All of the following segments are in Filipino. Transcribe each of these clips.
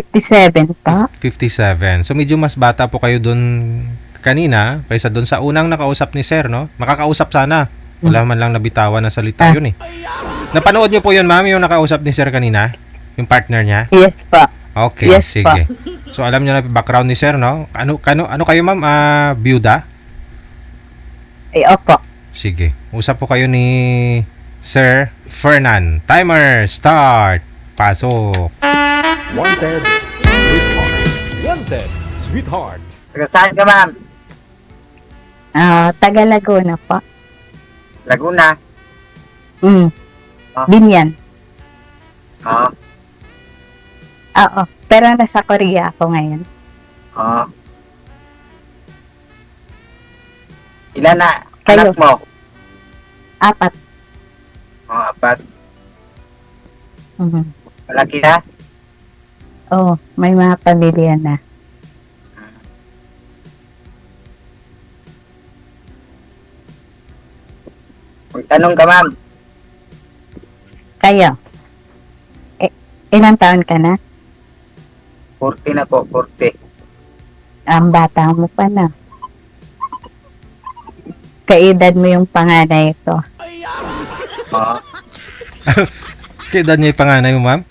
57 pa? 57. So medyo mas bata po kayo doon kanina kaysa doon sa unang nakausap ni Sir, no? Makakausap sana. Wala man lang nabitawan na salita yun eh. Napanood niyo po yun, ma'am, yung nakausap ni Sir kanina? Yung partner niya? Yes pa. Okay, Yes, sige. So alam niyo na yung background ni Sir, no? Ano kayo, ma'am? Byuda? Ay, opo. Sige. Usap po kayo ni Sir Fernan. Timer, start. Pasok. Wanted, sweetheart. Wanted, sweetheart. Taga saan ka, ma'am? Taga Laguna po. Laguna. Ah. Binyan. Oo. Oo. Pero nasa Korea ako ngayon. Oo. Ilan na Kayo? anak mo? 4. Oo, 4. Mhm. Malaki na? Oo, may mga pamilya na. Magtanong ka, ma'am. Kayo? Ilang taon ka na? 40 na po, 40. Ang bata mo pa na. Kaedad mo yung panganay ito. Oo. Kailan niya yung panganay mo, ma'am?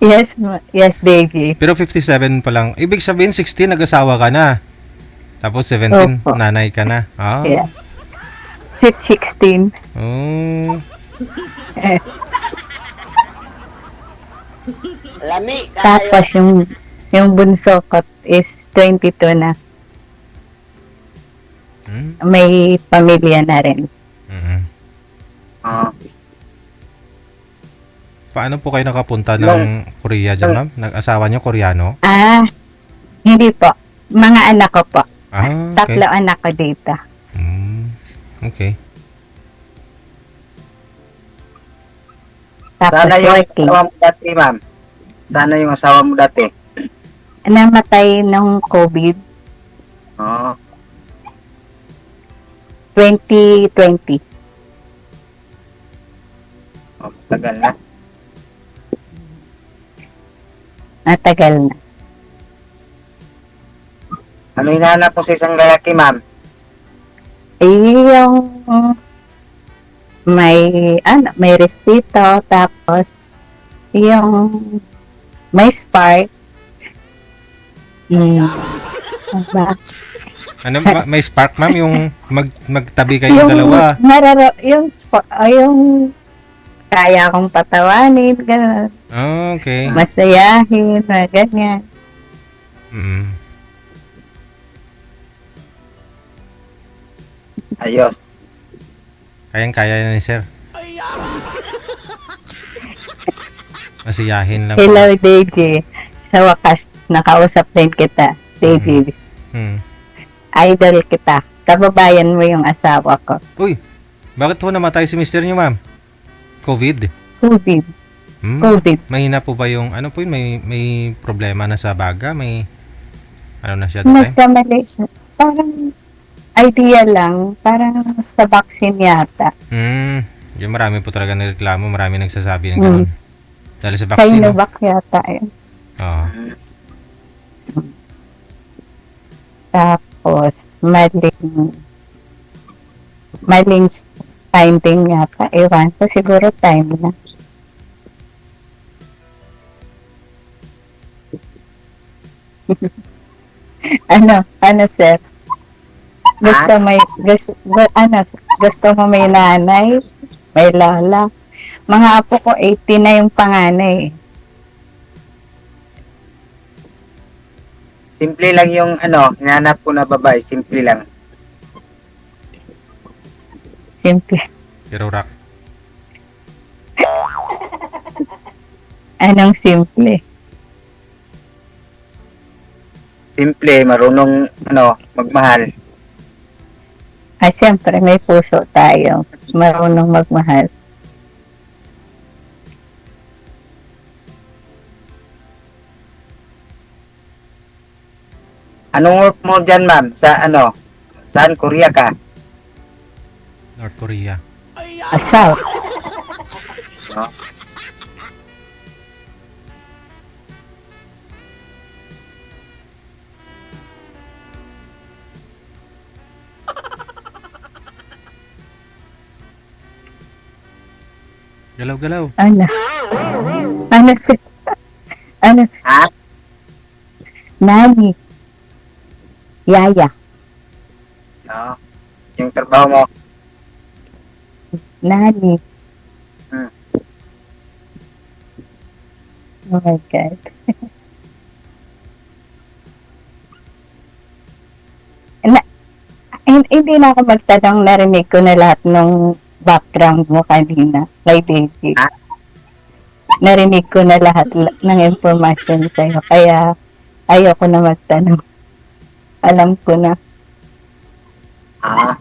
Yes, baby. Pero 57 pa lang. Ibig sabihin, 16, nag-asawa ka na. Tapos 17, Opo. nanay ka na. Ah. Yeah. 16. Oh. Lami Tapos yung bunso ko is 22 na. Hmm? May pamilya na rin. Mhm. Oo. Paano po kayo nakapunta ng Korea dyan, ma'am? Nag-asawa niyo Koreano? Hindi po. Mga anak ko po. Ah, okay. 3 anak ko dito. Okay. Tapos Sana yung working. asawa mo dati, ma'am. Sana yung asawa mo dati. Namatay nung COVID Oo. 2020. Oh, tagal na. Natagal na. Ano hinahanap mo sa isang lalaki, ma'am? Yung may respeto, tapos yung may spark. Ba? Ano, may spark, ma'am? Yung magtabi kayong dalawa? Yung kaya akong patawanin, gano'n. Oh, okay. Masayahin, ganyan. Mm. Ayos. Kayang-kaya na ni Sir. Masiyahin lang. Hello, DJ. Sa wakas, nakausap din kita, DJ. Idol kita. Kababayan mo yung asawa ko. Uy, bakit ho namatay si mister niyo, ma'am? COVID? COVID. COVID. Mahina po ba yung, ano po yun, may problema na sa baga? May, ano na siya that time? Nagkamali siya. Parang idea lang. Parang sa vaccine yata. Yung marami po talaga nagreklamo, marami nagsasabi ng gano'n. Dahil sa vaccine, no? Sinovac yata yun. Oo. Tapos, maling finding yata. Ewan ko, siguro time na. Ano, sir? Gusto mo may nanay, may lola. Mga apo ko, 80 na yung panganay. Simple lang yung hinahanap ko na babae. Simple lang. Simple. Pero rock. Anong simple? Simple, marunong magmahal. Siyempre, may puso tayo. Marunong magmahal. Anong work mo dyan, ma'am? Saan Korea ka? North Korea. South. No? Galaw-galaw. Ano? Ano si... Ano? Ha? Nani? Yaya? Oo. Yung trabaho mo. Nani? Hmm. Oh my God. Hindi na ako magtanong, narinig ko na lahat ng background mo kanina kay Daisy. Ah? Narinig ko na lahat ng information sa'yo, kaya ayoko na magtanong. Alam ko na. Ah.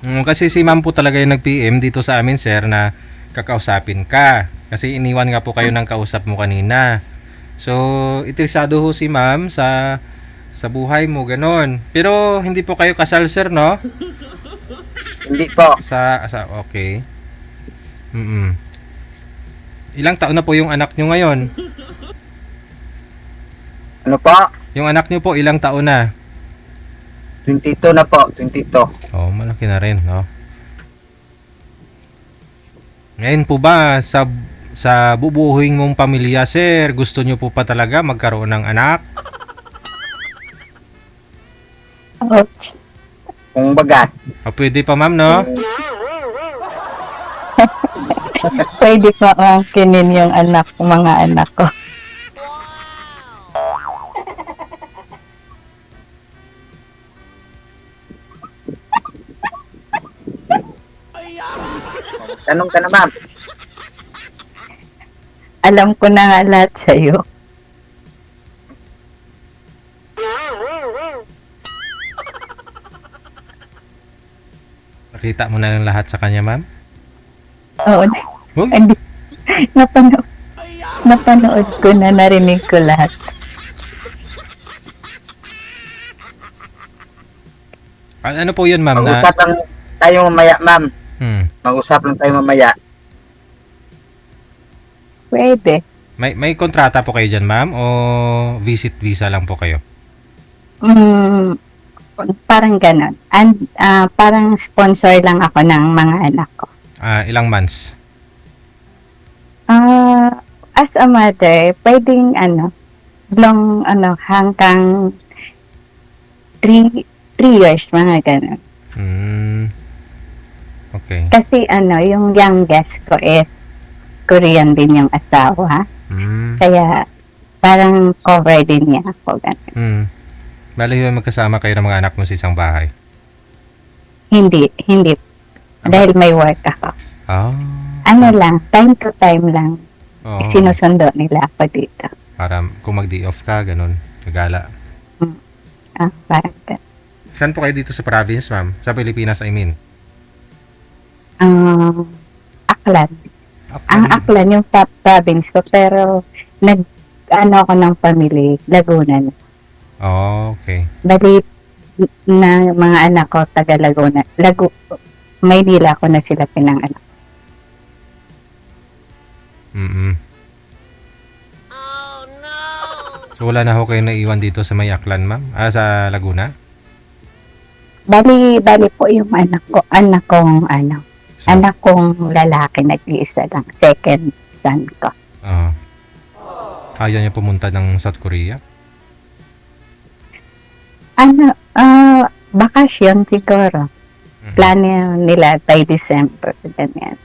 Kasi si ma'am po talaga yung nag-PM dito sa amin, sir, na kakausapin ka. Kasi iniwan nga po kayo ng kausap mo kanina. So, interesado ho si ma'am sa buhay mo, ganon. Pero hindi po kayo kasal, sir, no? Hindi po. Okay. Ilang taon na po yung anak nyo ngayon? Ano po? Yung anak nyo po, ilang taon na? 22 na po. 22. Oh, malaki na rin, no? Ngayon po ba, sa bubuhuing mong pamilya, sir, gusto nyo po pa talaga magkaroon ng anak? Ouch. Kung baga. Pwede pa, ma'am, no? Pwede pa angkinin yung mga anak ko. Tanong ka na, ma'am. Alam ko na nga lahat sa'yo. Nakita mo na lang lahat sa kanya, ma'am? Oo. Uy, Hindi. Napanood ko na, narinig ko lahat. ano po yun, ma'am? Mag-usap lang tayo mamaya, ma'am. Mag-usap lang tayo mamaya. Pwede. May kontrata po kayo dyan, ma'am? O visit visa lang po kayo? Parang ganon. And, parang sponsor lang ako ng mga anak ko. Ilang months? As a mother, pwedeng hanggang 3 years, mga ganon. Okay. Kasi yung youngest ko is Korean din yung asawa. Kaya parang cover din niya ako. Ganun. Bali yun, magkasama kayo ng mga anak mo sa isang bahay? Hindi. Dahil may work ako. Lang, time to time lang. Sinusundo nila ako dito. Para kung mag-day off ka, ganun, gagala. Parang ganun. Saan po kayo dito sa province, ma'am? Sa Pilipinas, I mean? Aklan. Ang Aklan yung province ko, pero ako ng family, Laguna. Okay. Bali na mga anak ko, taga Laguna. Maynila ko na sila pinanganak. So wala na ho kayo naiwan dito sa may Aklan, ma'am? Sa Laguna? Bali po yung anak kong anak kong lalaki, nag-iisa lang, second son ko. Ayaw niya pumunta ng South Korea? Bakasyon siguro. Plano nila by December, ganyan.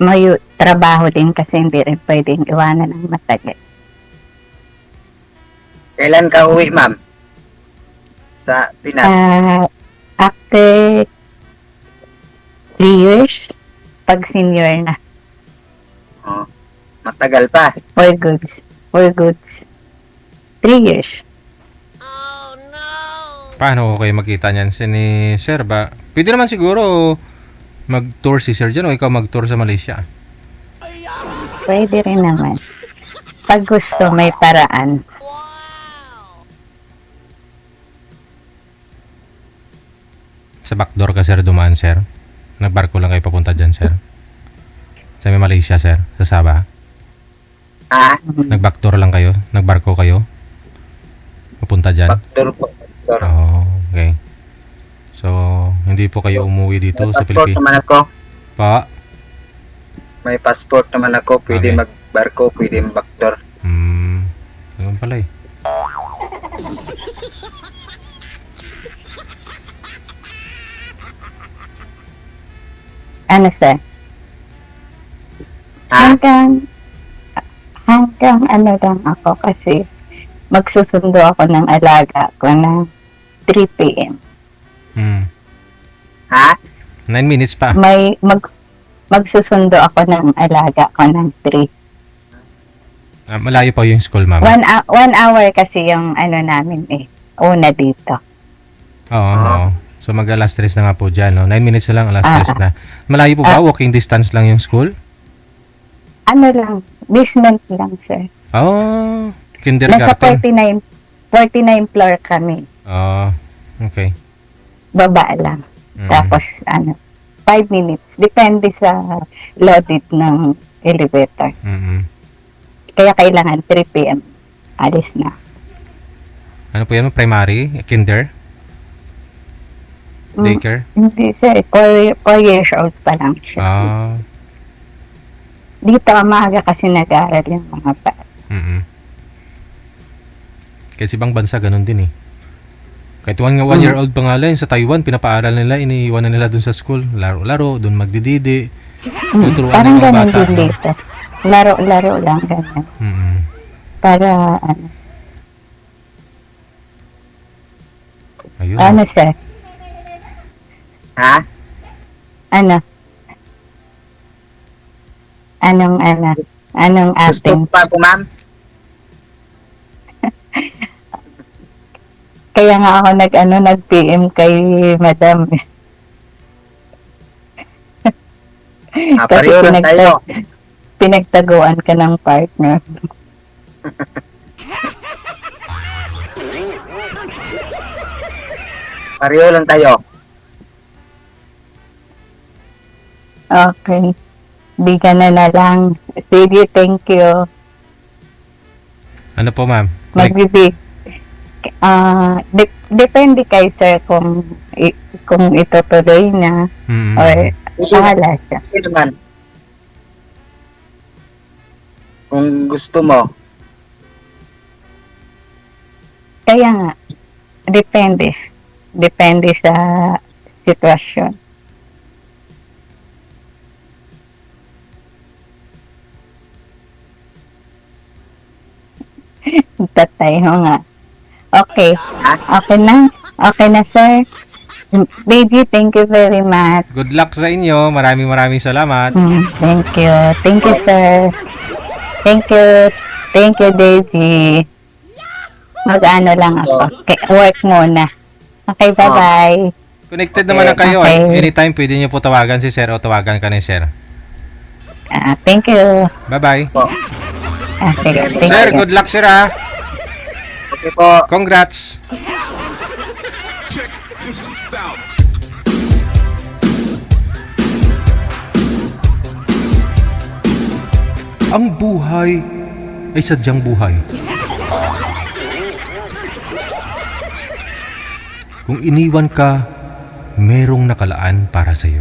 May trabaho din kasi hindi rin pwedeng iwanan ng matagal. Kailan ka uwi, ma'am? Sa Pinas? After 3 years, pag senior na. Matagal pa. For goods. 3 years. Paano ko kayo magkita niyan? Ni Sir ba? Pwede naman siguro mag-tour si Sir dyan o ikaw mag-tour sa Malaysia. Pwede rin naman. Pag gusto, may paraan. Sa backdoor ka, Sir, dumaan, Sir? Nagbarko lang kayo papunta dyan, Sir? Sa may Malaysia, Sir? Sa Sabah? Nag-backdoor lang kayo? Nagbarko kayo? Papunta dyan? Backdoor po. Okay. So, hindi po kayo umuwi dito sa Pilipinas? Passport naman ako. Pa? May passport naman ako, pwede Okay. magbarko, pwede mag-backdoor. Ganun pala eh. Ano, sir? Ha? Hanggang ano lang ako kasi magsusundo ako ng alaga ko ng 3 p.m. Ha? 9 minutes pa. Magsusundo ako ng alaga ko ng 3. Malayo pa yung school, ma'am. 1 hour kasi yung ano namin una dito. Oo, oo. So mag alas 3 na nga po dyan, no? 9 minutes na lang, alas 3 na. Malayo po ba? Walking distance lang yung school? Ano lang, basement lang, sir. Oh, Nasa kindergarten. 49 floor kami. Oh, okay. Baba lang. Tapos 5 minutes. Depende sa loaded ng elevator. Kaya kailangan 3 p.m. Alis na. Ano po yan? Primary? Kinder? Daycare? Hindi, sir. 4 years old pa lang siya. Ah. Dito maaga kasi nag-aaral yung mga bata. Kasi ibang bansa ganun din eh. Kahit 1 year old pa nga lang sa Taiwan, pinapaaral nila, iniiwan na nila dun sa school. Laro-laro, dun magdididi. Tuturuan Parang ng mga ganun bata. din dito. Laro-laro lang ganun. Para Ayun. ano, sir? Ha? Ano? Anong Gusto ating? pa po, ma'am? Kaya nga ako nag-PM kay Madam. Pareho lang tayo. Pinagtaguan ka ng partner. Pareho lang tayo. Okay. Di ka na lang. Sige, thank you. Ano po, ma'am? Magbibig. Depende kay sir kung itutuloy na or bahala siya. Hindi naman. Kung gusto mo. Kaya nga, depende. Depende sa sitwasyon. Tatay mo nga. Okay. Okay na? Okay na, sir? Baby, thank you very much. Good luck sa inyo. Maraming salamat. Thank you. Thank you, sir. Thank you. Thank you, Daisy. Mag-ano lang ako. Okay, work muna. Okay, bye-bye. Connected naman na kayo. Okay. Anytime pwede nyo po tawagan si sir o tawagan ka ni sir. Thank you. Bye-bye. Okay, thank Sir, you. good luck sir ha. Okay po. Congrats. Ang buhay ay sadyang buhay. Kung iniwan ka, merong nakalaan para sa'yo.